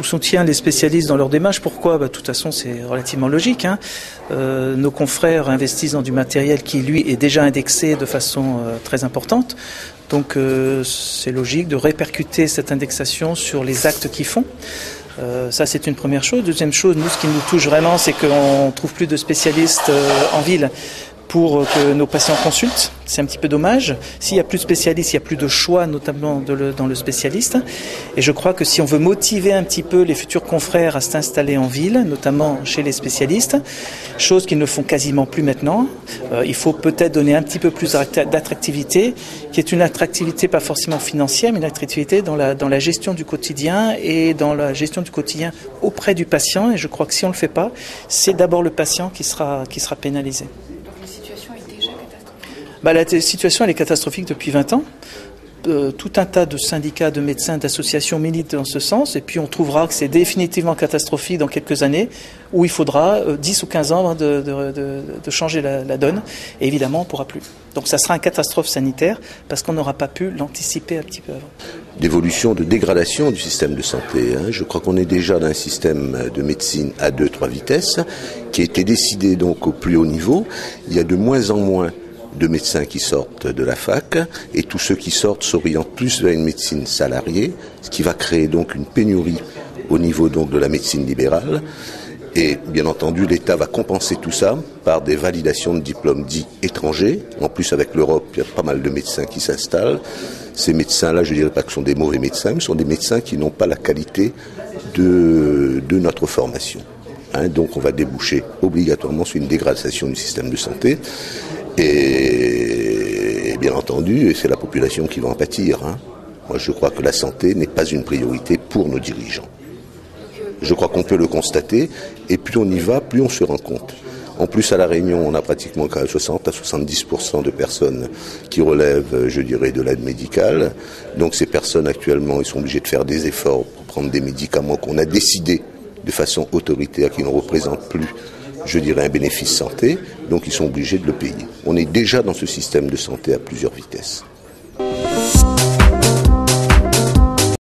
soutient les spécialistes dans leur démarche. Pourquoi ? De toute façon, c'est relativement logique. Nos confrères investissent dans du matériel qui, lui, est déjà indexé de façon très importante. Donc, c'est logique de répercuter cette indexation sur les actes qu'ils font. Ça, c'est une première chose. Deuxième chose, nous, ce qui nous touche vraiment, c'est qu'on ne trouve plus de spécialistes en ville pour que nos patients consultent. C'est un petit peu dommage. S'il n'y a plus de spécialistes, il n'y a plus de choix, notamment dans le spécialiste. Et je crois que si on veut motiver un petit peu les futurs confrères à s'installer en ville, notamment chez les spécialistes, chose qu'ils ne font quasiment plus maintenant, il faut peut-être donner un petit peu plus d'attractivité, qui est une attractivité pas forcément financière, mais une attractivité dans la gestion du quotidien et dans la gestion du quotidien auprès du patient. Et je crois que si on ne le fait pas, c'est d'abord le patient qui sera pénalisé. La situation elle est catastrophique depuis 20 ans. Tout un tas de syndicats, de médecins, d'associations militent dans ce sens. Et puis on trouvera que c'est définitivement catastrophique dans quelques années, où il faudra 10 ou 15 ans de changer la donne. Et évidemment, on ne pourra plus. Donc ça sera une catastrophe sanitaire parce qu'on n'aura pas pu l'anticiper un petit peu avant. D'évolution, de dégradation du système de santé. Je crois qu'on est déjà dans un système de médecine à 2-3 vitesses qui a été décidé donc au plus haut niveau. Il y a de moins en moins de médecins qui sortent de la fac et tous ceux qui sortent s'orientent plus vers une médecine salariée, ce qui va créer donc une pénurie au niveau donc de la médecine libérale. Et bien entendu, l'État va compenser tout ça par des validations de diplômes dits étrangers. En plus, avec l'Europe, il y a pas mal de médecins qui s'installent. Ces médecins-là, je ne dirais pas que ce sont des mauvais médecins, mais ce sont des médecins qui n'ont pas la qualité de notre formation. Donc on va déboucher obligatoirement sur une dégradation du système de santé. Et bien entendu, c'est la population qui va en pâtir. Moi, je crois que la santé n'est pas une priorité pour nos dirigeants. Je crois qu'on peut le constater, et plus on y va, plus on se rend compte. En plus, à La Réunion, on a pratiquement 60 à 70% de personnes qui relèvent, je dirais, de l'aide médicale. Donc ces personnes, actuellement, ils sont obligés de faire des efforts pour prendre des médicaments qu'on a décidé de façon autoritaire, qui ne représentent plus, je dirais, un bénéfice santé, donc ils sont obligés de le payer. On est déjà dans ce système de santé à plusieurs vitesses.